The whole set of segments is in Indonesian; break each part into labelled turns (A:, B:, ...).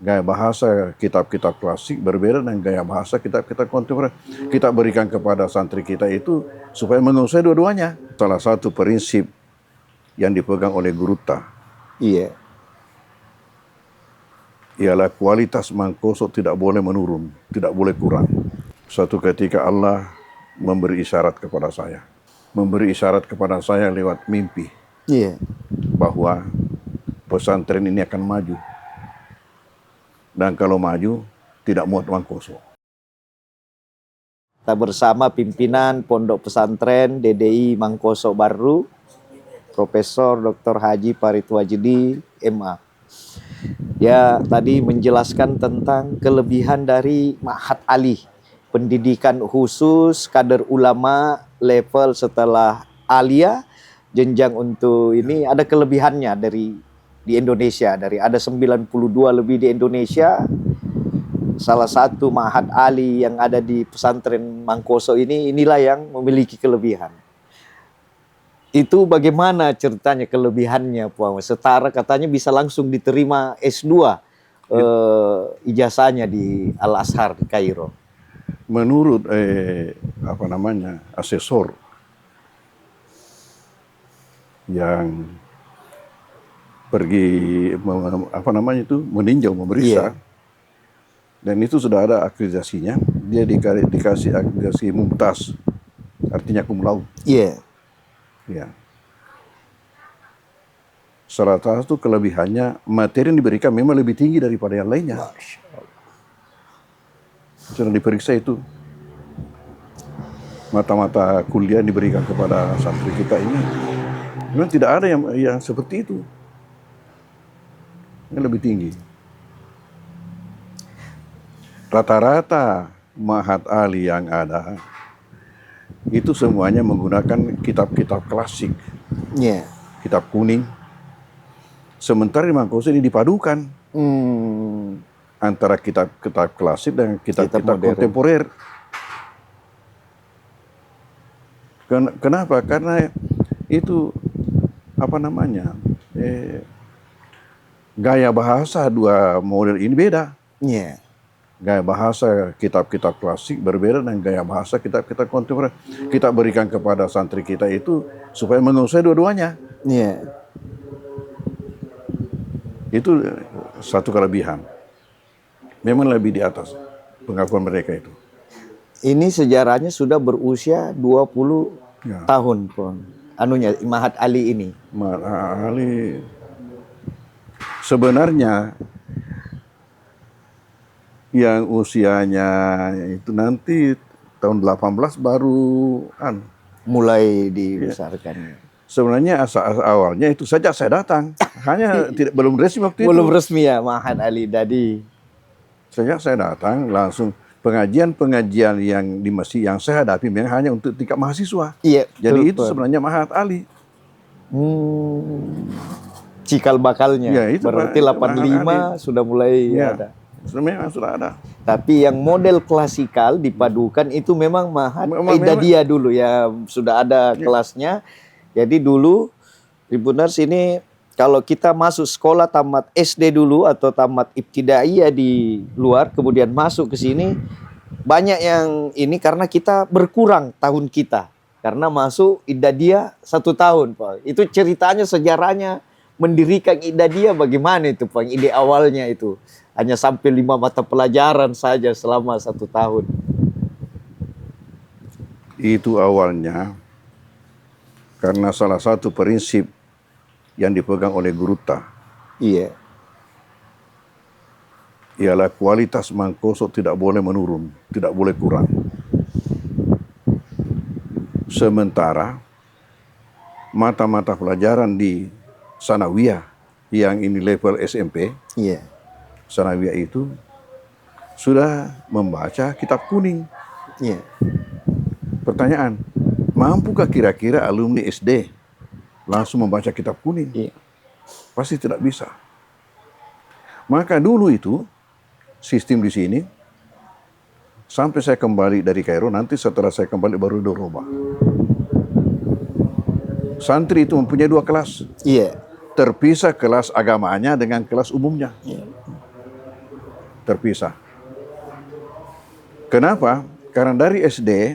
A: Gaya bahasa kitab-kitab klasik berbeda dengan gaya bahasa kitab-kitab kontemporer. Kita berikan kepada santri kita itu supaya menguasai dua-duanya. Salah satu prinsip yang dipegang oleh Guruta ialah kualitas mangkoso tidak boleh menurun, tidak boleh kurang. Suatu ketika Allah memberi isyarat kepada saya. Memberi isyarat kepada saya lewat mimpi. Bahwa pesantren ini akan maju. Dan kalau maju, tidak muat mangkoso.
B: Kita bersama pimpinan Pondok Pesantren DDI Mangkoso Baru, Profesor Dr. Haji Farid Wajidi, MA. Dia tadi menjelaskan tentang kelebihan dari Ma'had Ali, pendidikan khusus kader ulama level setelah alia, jenjang untuk ini ada kelebihannya di Indonesia. Ada 92 lebih di Indonesia. Salah satu Ma'had Ali yang ada di pesantren Mangkoso inilah yang memiliki kelebihan. Itu bagaimana ceritanya kelebihannya, Pak? Setara katanya bisa langsung diterima S2 ijazahnya di Al-Azhar di Kairo.
A: Menurut asesor yang pergi meninjau, memeriksa, dan itu sudah ada akreditasinya. Dia dikasih akreditasi mumtaz, artinya cum laude. Ya. Salah satu kelebihannya, materi yang diberikan memang lebih tinggi daripada yang lainnya. Sudah diperiksa itu. Mata-mata kuliah yang diberikan kepada santri kita ini, memang tidak ada yang seperti itu. Yang lebih tinggi. Rata-rata Ma'had Ali yang ada, itu semuanya menggunakan kitab-kitab klasik. Kitab kuning. Sementara di Mangkoso ini dipadukan antara kitab-kitab klasik dan kitab-kitab kontemporer. Kenapa? Karena itu gaya bahasa dua model ini beda. Gaya bahasa kitab-kitab klasik berbeda dengan gaya bahasa kitab-kitab kontemporer. Kita berikan kepada santri kita itu supaya menguasai dua-duanya. Itu satu kelebihan. Memang lebih di atas pengakuan mereka itu.
B: Ini sejarahnya sudah berusia 20 tahun, Pon. Ma'had Ali ini.
A: Ma'had Ali sebenarnya yang usianya itu nanti tahun 18 baru
B: mulai dibesarkan.
A: Sebenarnya awalnya itu saja saya datang, hanya belum resmi waktu itu.
B: Belum resmi ya Ma'had Ali tadi.
A: Sejak saya datang langsung pengajian yang di masjid yang saya hadapi memang hanya untuk tingkat mahasiswa. Jadi itu sebenarnya Ma'had Ali.
B: Cikal bakalnya. Itu berarti 85 sudah mulai ada.
A: Memang sudah ada.
B: Tapi yang model klasikal dipadukan itu memang Ma'had Idadiyah dulu ya, sudah ada kelasnya. Jadi dulu Tribuners ini kalau kita masuk sekolah tamat SD dulu atau tamat ibtidaiyah di luar kemudian masuk ke sini, banyak yang ini karena kita berkurang tahun kita. Karena masuk Idadiyah 1 tahun, Pak. Itu ceritanya, sejarahnya mendirikan Idadiyah bagaimana itu, Pak? Ide awalnya itu hanya sampai 5 mata pelajaran saja selama 1 tahun.
A: Itu awalnya karena salah satu prinsip yang dipegang oleh Guruta ialah kualitas mangkoso tidak boleh menurun, tidak boleh kurang. Sementara mata-mata pelajaran di Sanawiyah yang ini level SMP, Sanawiyah itu sudah membaca kitab kuning. Pertanyaan, mampukah kira-kira alumni SD langsung membaca kitab kuning? Pasti tidak bisa. Maka dulu itu sistem di sini sampai saya kembali dari Kairo, nanti setelah saya kembali baru dirubah. Santri itu mempunyai 2 kelas. Terpisah kelas agamanya dengan kelas umumnya. terpisah. Kenapa? Karena dari SD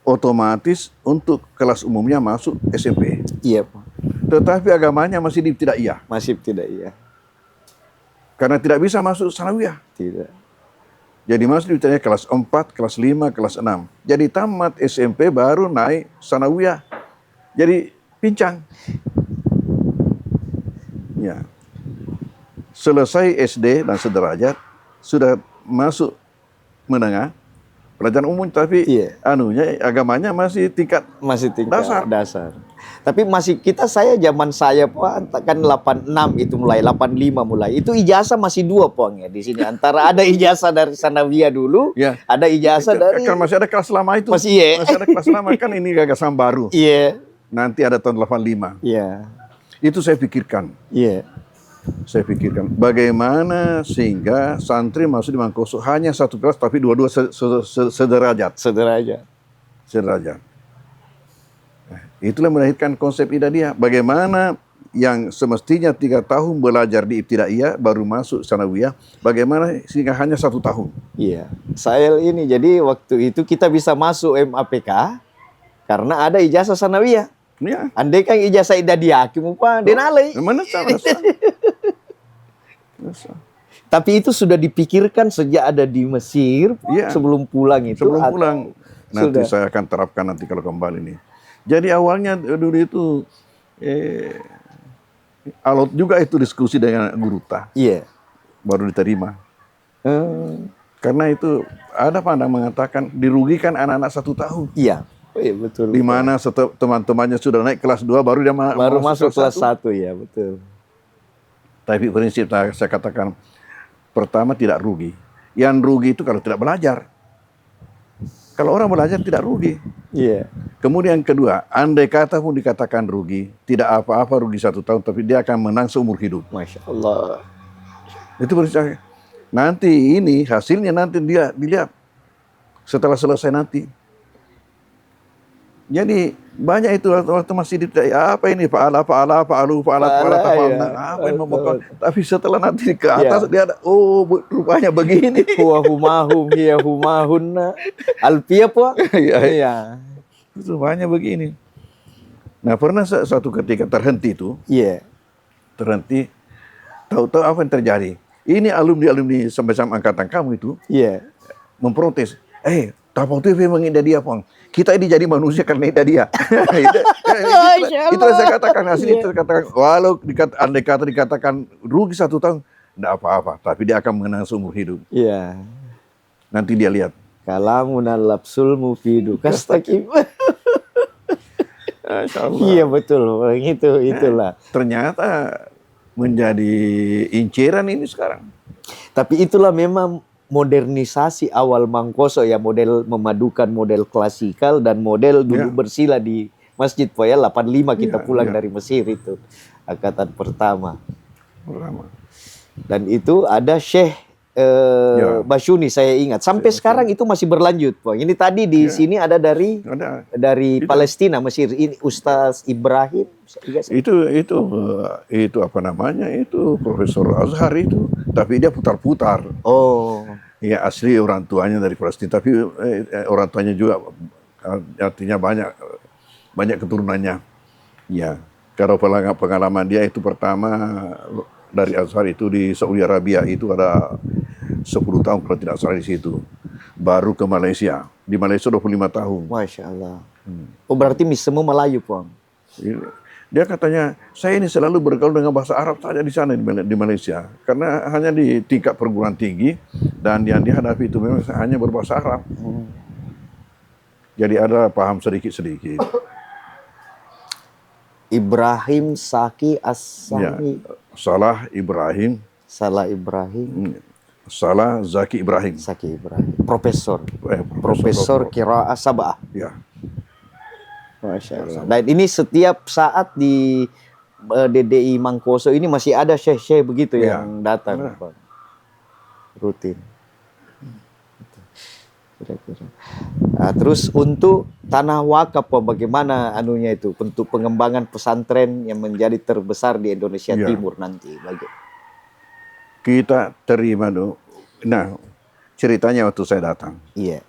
A: otomatis untuk kelas umumnya masuk SMP.
B: Iya, Pak.
A: Tetapi agamanya masih di ibtidaiyah.
B: Masih tidak, iya.
A: Karena tidak bisa masuk sanawiyah.
B: Tidak.
A: Jadi masuk di ibtidaiyah kelas 4, kelas 5, kelas 6. Jadi tamat SMP baru naik sanawiyah. Jadi pincang. Ya. Selesai SD dan sederajat sudah masuk menengah pelajaran umum, tapi
B: Iya.
A: agamanya masih tingkat
B: Dasar. Tapi saya zaman saya Pak kan 86 itu mulai 85 mulai. Itu ijazah masih 2 Poang ya di sini. Antara ada ijazah dari sanawiyah dulu,
A: ya.
B: ada ijazah dari
A: Kan masih ada kelas lama itu.
B: Masih, iya.
A: Masih ada kelas lama, kan ini gagasan baru.
B: Iya.
A: Nanti ada tahun 85.
B: Iya.
A: Itu saya pikirkan.
B: Iya.
A: Saya pikirkan bagaimana sehingga santri masuk di Mangkoso hanya satu kelas tapi dua-dua sederajat. Sederajat. Nah, itulah melahirkan konsep Idadiyah. Bagaimana yang semestinya 3 tahun belajar di ibtidaiyah baru masuk sanawiyah, bagaimana sehingga hanya 1 tahun.
B: Iya. Saya ini jadi waktu itu kita bisa masuk MAPK karena ada ijazah sanawiyah.
A: Ya.
B: Andai kan ijazah Idadiyah, Pak, denalai.
A: Mana salah.
B: Tapi itu sudah dipikirkan sejak ada di Mesir,
A: Iya.
B: sebelum pulang itu.
A: Sebelum pulang. Nanti
B: Sudah.
A: saya akan terapkan nanti kalau kembali nih. Jadi awalnya dulu itu alot juga itu diskusi dengan guru ta.
B: Iya.
A: Baru diterima. Karena itu ada pandang mengatakan dirugikan anak-anak 1 tahun.
B: Iya. Oh, iya betul.
A: Di mana teman-temannya sudah naik kelas 2 baru dia
B: baru masuk kelas
A: 1.
B: 1 ya, betul.
A: Tapi prinsip saya katakan pertama tidak rugi. Yang rugi itu kalau tidak belajar. Kalau orang belajar tidak rugi.
B: Iya.
A: Kemudian yang kedua, andai kata pun dikatakan rugi, tidak apa-apa rugi 1 tahun, tapi dia akan menang seumur hidup.
B: Masya Allah.
A: Itu prinsip. Nanti ini hasilnya nanti dia dilihat setelah selesai nanti. Jadi banyak itu waktu masih apa ini fa'ala apa ini memokok. Tapi setelah nanti ke atas dia ada rupanya begini.
B: Huwa humahum hiya humahunna. Alfiyah Pak. Iya.
A: Itu banyak begini. Nah, pernah satu ketika terhenti itu.
B: Iya.
A: Terhenti. Tahu-tahu apa yang terjadi? Ini alumni sama-sama angkatan kamu itu.
B: Iya.
A: Memprotes. Tapau TV mengindah dia, Pang. Kita ini jadi manusia karena dia. Itu yang saya katakan, hasil itu katakan. Walau andai kata dikatakan rugi 1 tahun, tidak apa-apa. Tapi dia akan mengenang seumur hidup.
B: Iya.
A: Nanti dia lihat.
B: Kalamunal lapsul mufidu kastaqim. Iya betul, itulah.
A: Ternyata menjadi inceran ini sekarang.
B: Tapi itulah memang modernisasi awal Mangkoso ya, model memadukan model klasikal dan model dulu bersila di Masjid Poya 85 kita pulang dari Mesir itu angkatan pertama. Dan itu ada Syekh Basyuni saya ingat sampai sekarang itu masih berlanjut, Pak. Ini tadi di sini ada dari Palestina, Mesir, ini Ustaz Ibrahim.
A: Itu apa namanya? Itu Profesor Azhar itu, tapi dia putar-putar.
B: Oh.
A: Ya asli orang tuanya dari Palestina, tapi orang tuanya juga artinya banyak keturunannya. Ya, kalau pengalaman dia itu pertama dari Azhar itu di Saudi Arabia itu ada 10 tahun kalau tidak salah di situ. Baru ke Malaysia. Di Malaysia 25 tahun.
B: Masya Allah. Oh berarti semua Melayu, Pong?
A: Dia katanya, saya ini selalu bergaul dengan bahasa Arab saja di sana di Malaysia. Karena hanya di tingkat perguruan tinggi dan yang dihadapi itu memang hanya berbahasa Arab. Jadi ada paham sedikit-sedikit.
B: Ibrahim Saki As-Sami.
A: Ya, Salah Ibrahim. Salah Zaki Ibrahim.
B: Zaki Ibrahim. Profesor Qiraah Sab'ah.
A: Ya.
B: Masya Allah. Dan ini setiap saat di DDI Mangkoso ini masih ada syekh-syekh begitu yang datang, Pak. Rutin. Kira-kira. Nah, terus untuk tanah wakaf, Pak, bagaimana anunya itu untuk pengembangan pesantren yang menjadi terbesar di Indonesia Timur nanti?
A: Kita terima Nah, ceritanya waktu saya datang,
B: Iya.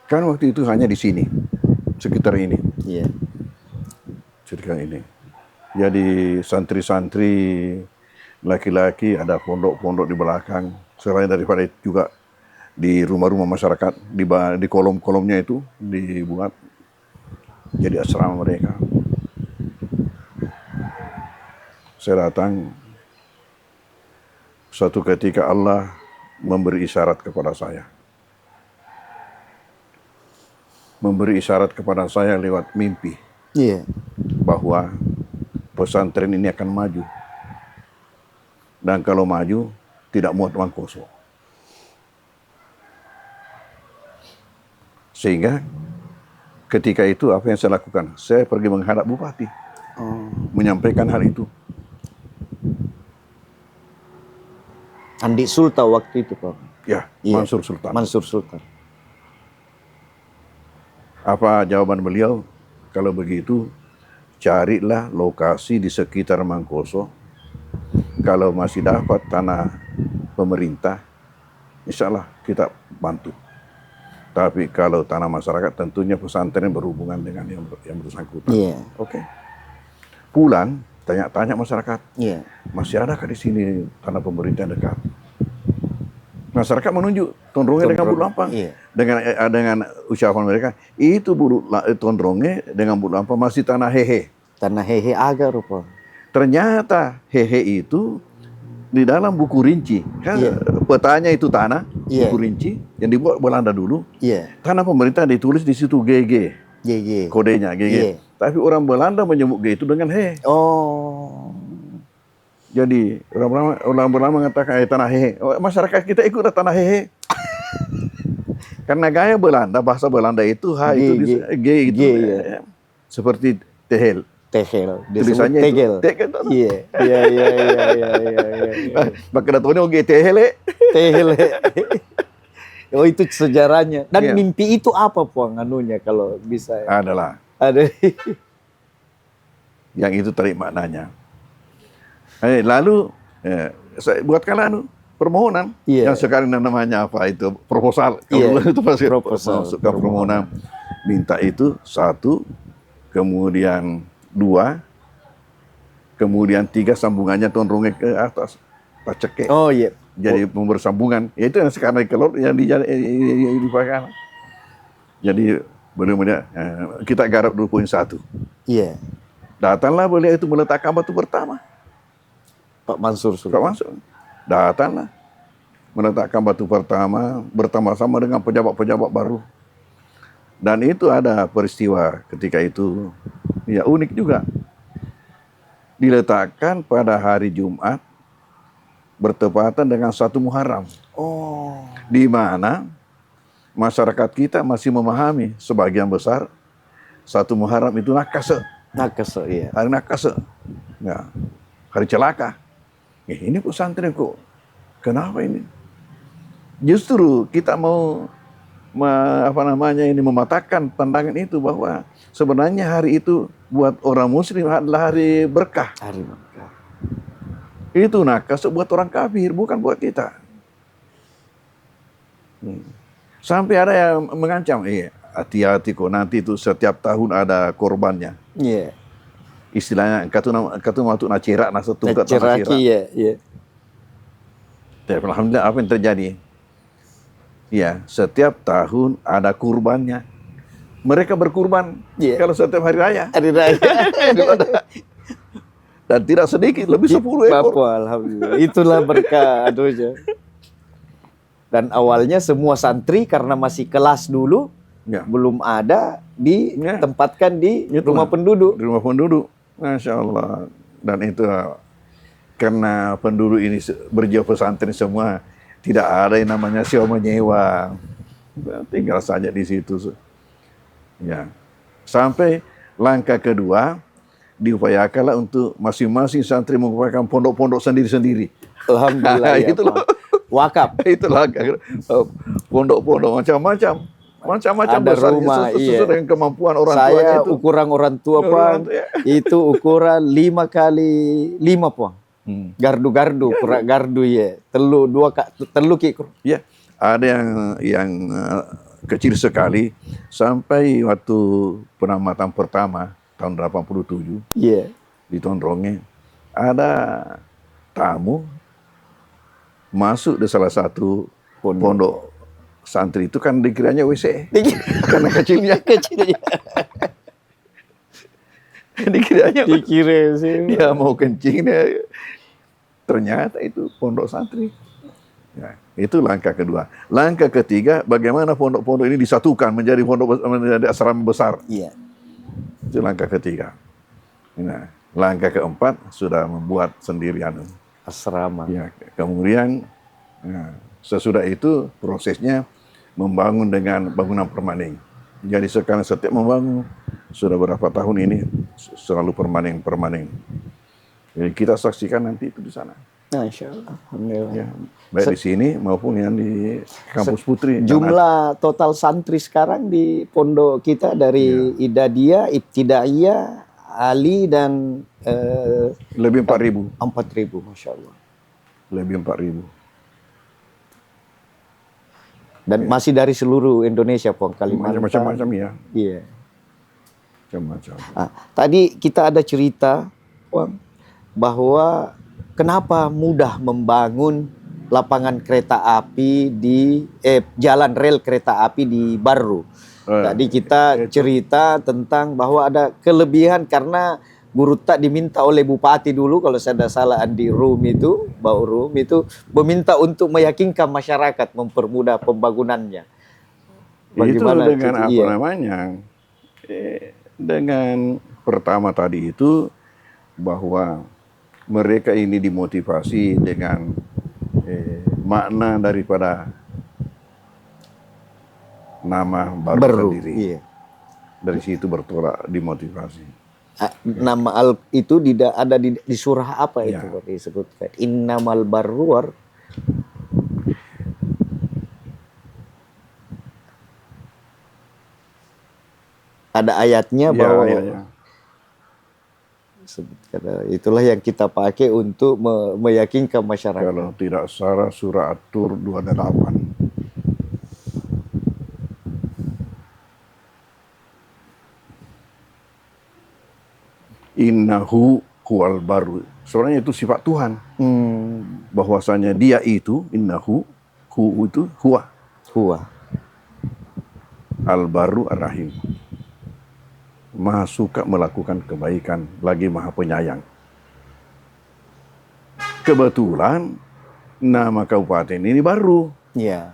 A: kan waktu itu hanya di sini, sekitar ini,
B: Iya.
A: sekitar ini. Jadi santri-santri laki-laki ada pondok-pondok di belakang. Selain daripada itu juga di rumah-rumah masyarakat, di kolom-kolomnya itu dibuat jadi asrama mereka. Saya datang, suatu ketika Allah memberi isyarat kepada saya. Memberi isyarat kepada saya lewat mimpi
B: Iya.
A: bahwa pesantren ini akan maju. Dan kalau maju, tidak muat Mangkoso. Sehingga ketika itu apa yang saya lakukan? Saya pergi menghadap bupati, menyampaikan hal itu.
B: Andi Sultan waktu itu, Pak.
A: Ya,
B: Iya.
A: Mansur Sultan.
B: Mansur Sultan.
A: Apa jawaban beliau? Kalau begitu, carilah lokasi di sekitar Mangkoso. Kalau masih dapat tanah pemerintah, insya Allah kita bantu. Tapi kalau tanah masyarakat, tentunya pesantren berhubungan dengan yang bersangkutan.
B: Iya.
A: Oke. Pulang, tanya-tanya masyarakat,
B: Iya.
A: masih adakah di sini tanah pemerintah dekat? Masyarakat menunjuk Tondronge dengan Bulu Lampang.
B: Iya.
A: Dengan ucapan mereka, itu Tondronge dengan Bulu Lampang masih tanah hehe.
B: Tanah hehe agak rupa.
A: Ternyata hehe itu di dalam buku rinci. Kan
B: Iya.
A: petanya itu tanah,
B: Iya.
A: buku rinci yang dibuat Belanda dulu.
B: Iya.
A: Tanah pemerintah ditulis di situ GG,
B: GG.
A: kodenya GG.
B: Iya.
A: Tapi orang Belanda menyebut G itu dengan he.
B: Oh.
A: Jadi orang Belanda mengatakan tanah hehe. Oh, masyarakat kita ikut tanah hehe. Karena gaya Belanda, bahasa Belanda itu H itu G itu.
B: Iya.
A: Seperti tehel.
B: Tehel.
A: Tulisannya
B: tegel.
A: Tegel.
B: Iya. Iya.
A: Maka datangnya G tehel.
B: Tehel. Oh, itu sejarahnya. Dan
A: Iya.
B: mimpi itu apa, Puang, anunya kalau bisa?
A: Adalah
B: Ada.
A: yang itu tarik maknanya. Lalu saya buatkan permohonan.
B: Iya.
A: Yang sekarang namanya apa itu? Proposal.
B: Iya.
A: Kalau itu pasti
B: Proposal.
A: masuk ke permohonan. Minta itu 1, kemudian 2, kemudian 3 sambungannya Tondronge ke atas. Paceke.
B: Oh iya.
A: Jadi bersambungan. Ya itu yang sekarang kelot yang dipakai. Jadi benar-benar kita garap 2.1.
B: Iya.
A: Datanglah beliau itu meletakkan batu pertama.
B: Pak Mansur
A: Suka
B: Sultan.
A: masuk. Datanglah meletakkan batu pertama bersama-sama dengan pejabat-pejabat baru. Dan itu ada peristiwa ketika itu, ya unik juga. Diletakkan pada hari Jumat bertepatan dengan 1 Muharram.
B: Oh.
A: Di mana masyarakat kita masih memahami sebagian besar 1 Muharram itu nakase.
B: Nakes, iya.
A: Hari nakase. Ya, hari celaka. Ini pesantren kok. Kenapa ini? Justru kita mau mematahkan pandangan itu bahwa sebenarnya hari itu buat orang muslim adalah hari berkah.
B: Hari berkah.
A: Itu nakase buat orang kafir, bukan buat kita. Sampai ada yang mengancam, hati-hati kok nanti itu setiap tahun ada korbannya.
B: Iya.
A: Istilahnya katu matu nacerak nasa tungkat
B: Ceraki, iya.
A: Tapi alhamdulillah apa yang terjadi? Ya, setiap tahun ada kurbannya. Mereka berkurban kalau setiap hari raya.
B: Hari raya.
A: Dan tidak sedikit, lebih 10 ekor.
B: Bapak, alhamdulillah. Itulah berkah aduhnya. Dan awalnya semua santri karena masih kelas dulu, belum ada, ditempatkan di rumah penduduk.
A: Di rumah penduduk. Masya Allah. Dan itu karena penduduk ini berjiwa pesantren semua, tidak ada yang namanya sewa menyewa. Tinggal saja di situ. Ya. Sampai langkah kedua, diupayakanlah untuk masing-masing santri mengupayakan pondok-pondok sendiri-sendiri.
B: Alhamdulillah. Ya,
A: itulah
B: wakaf.
A: Itulah pondok-pondok macam-macam. Macam-macam
B: ada
A: besar
B: rumah,
A: sesuai dengan kemampuan orang tuanya
B: saya
A: itu.
B: ukuran orang tua, Pak, itu ukuran 5 kali 5, Pak. Gardu-gardu, pura gardu ya. Telu ki.
A: Ya, ada yang kecil sekali sampai waktu penamatan pertama tahun 87
B: Iya.
A: di Tondronge ada tamu masuk di salah satu pondok santri itu kan dikiranya WC karena kecilnya.
B: Dikira sih.
A: Dia mau kencing, ternyata itu pondok santri. Ya, itu langkah kedua. Langkah ketiga, bagaimana pondok-pondok ini disatukan menjadi menjadi asrama besar.
B: Iya.
A: Itu langkah ketiga. Nah, langkah keempat sudah membuat sendirian
B: Asrama.
A: ya. Kemudian sesudah itu prosesnya membangun dengan bangunan permanen. Jadi sekarang setiap membangun sudah berapa tahun ini selalu permanen. Jadi kita saksikan nanti itu di sana.
B: Masya Allah. Alhamdulillah.
A: Ya, baik di sini maupun yang di kampus Putri.
B: Jumlah total santri sekarang di pondok kita dari Idadiyah, Ibtidaiyah, Ali dan
A: lebih 4.000.
B: 4.000, Masya Allah.
A: Lebih 4.000.
B: Dan masih dari seluruh Indonesia, Pong, Kalimantan.
A: Macam-macam ya.
B: Iya.
A: Macam-macam.
B: Tadi kita ada cerita, Pong, bahwa kenapa mudah membangun lapangan kereta api di jalan rel kereta api di Barru. Tadi kita cerita tentang bahwa ada kelebihan karena Guru Tak diminta oleh Bupati dulu, kalau saya tidak salah Andi Rum itu, Bau Rum itu meminta untuk meyakinkan masyarakat, mempermudah pembangunannya.
A: Bagaimana itu dengan apa namanya? Dengan pertama tadi itu bahwa mereka ini dimotivasi dengan makna daripada nama baru sendiri.
B: Iya.
A: Dari situ bertolak dimotivasi.
B: Nama itu tidak ada di surah apa itu disebutkan? Innamal barru ada ayatnya bahwa itulah yang kita pakai untuk meyakinkan masyarakat.
A: Kalau tidak salah surah At-Tur 28. Innahu huwal baru. Sebenarnya itu sifat Tuhan. Bahwasanya dia itu, innahu, hu itu huwa. Al-Baru Ar-Rahim. Maha suka melakukan kebaikan, lagi maha penyayang. Kebetulan nama kabupaten ini baru.
B: Iya.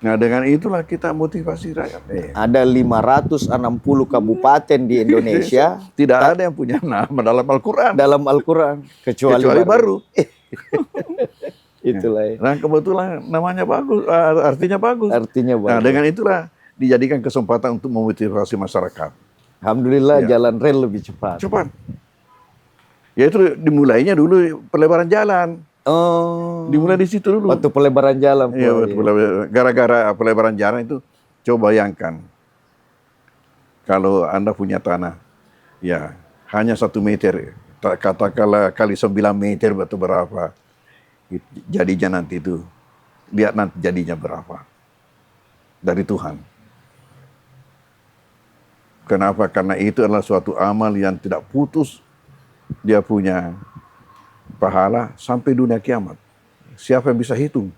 A: Nah, dengan itulah kita motivasi rakyat.
B: Ada 560 kabupaten di Indonesia.
A: Tidak ada yang punya nama dalam Al-Quran.
B: Dalam Al-Quran. Kecuali
A: baru.
B: Itulah.
A: Nah, kebetulan namanya bagus, artinya bagus. Nah, dengan itulah dijadikan kesempatan untuk memotivasi masyarakat.
B: Alhamdulillah jalan rel lebih cepat.
A: Ya itu dimulainya dulu pelebaran jalan. Dimulai di situ dulu.
B: Waktu pelebaran jalan.
A: Iya, gara-gara pelebaran jalan itu, coba bayangkan. Kalau Anda punya tanah, ya hanya 1 meter, katakanlah kali 9 meter atau berapa, jadinya nanti itu, lihat nanti jadinya berapa. Dari Tuhan. Kenapa? Karena itu adalah suatu amal yang tidak putus. Dia punya pahala sampai dunia kiamat. Siapa yang bisa hitung?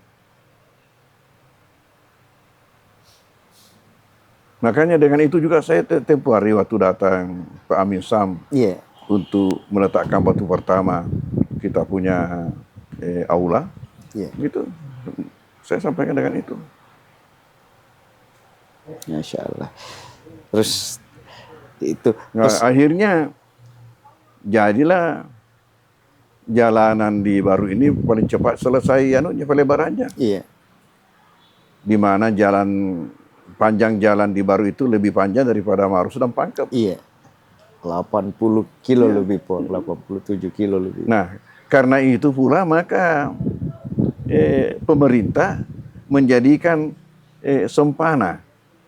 A: Makanya dengan itu juga saya tempoh hari waktu datang Pak Amin Sam untuk meletakkan batu pertama kita punya aula. Gitu. Saya sampaikan dengan itu.
B: Masya Allah. Terus itu.
A: Nah, akhirnya jadilah jalanan di Baru ini paling cepat selesai pelebarannya.
B: Iya.
A: Di mana panjang jalan di Baru itu lebih panjang daripada Marus dan Pangkep.
B: Iya. 80 kilo lebih, 87 kilo lebih.
A: Nah, karena itu pula maka pemerintah menjadikan sempana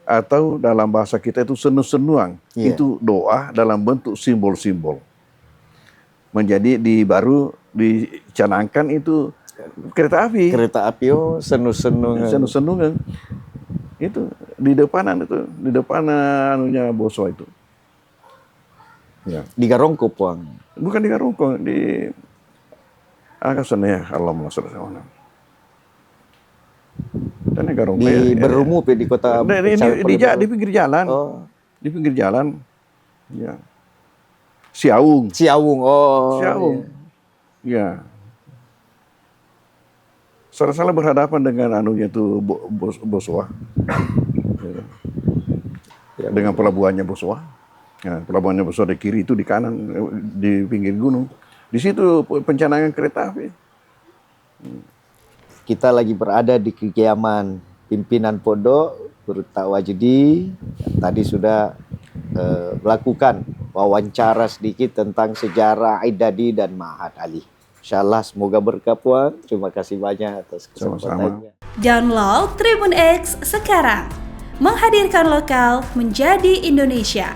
A: atau dalam bahasa kita itu senu-senuang. Itu doa dalam bentuk simbol-simbol. Menjadi di Baru dicanangkan itu kereta api.
B: Kereta api senu-senu.
A: Senu-senungan. Itu di depanan anunya Boswa itu. Ya.
B: Di Garongko puang.
A: Bukan di Garongko, di Akasan ya, Allahumma sholli ala Muhammad. Dan Garongko
B: Di Berumu di kota
A: di pinggir jalan.
B: Oh.
A: Di pinggir jalan. Ya. Siaung.
B: Siaung. Oh.
A: Siaung. Ya. Salah berhadapan dengan anunya itu Boswa. Ya. Dengan pelabuhannya Boswa. Ya, pelabuhannya Boswa di kiri itu di kanan di pinggir gunung. Di situ pencanangan kereta api.
B: Kita lagi berada di kediaman pimpinan pondok Guru Wajidi yang tadi sudah melakukan wawancara sedikit tentang sejarah Aidadi dan Ma'had Ali. Insyaallah semoga berkah puan. Terima kasih banyak atas kesempatannya.
C: Download Tribun X sekarang. Menghadirkan lokal menjadi Indonesia.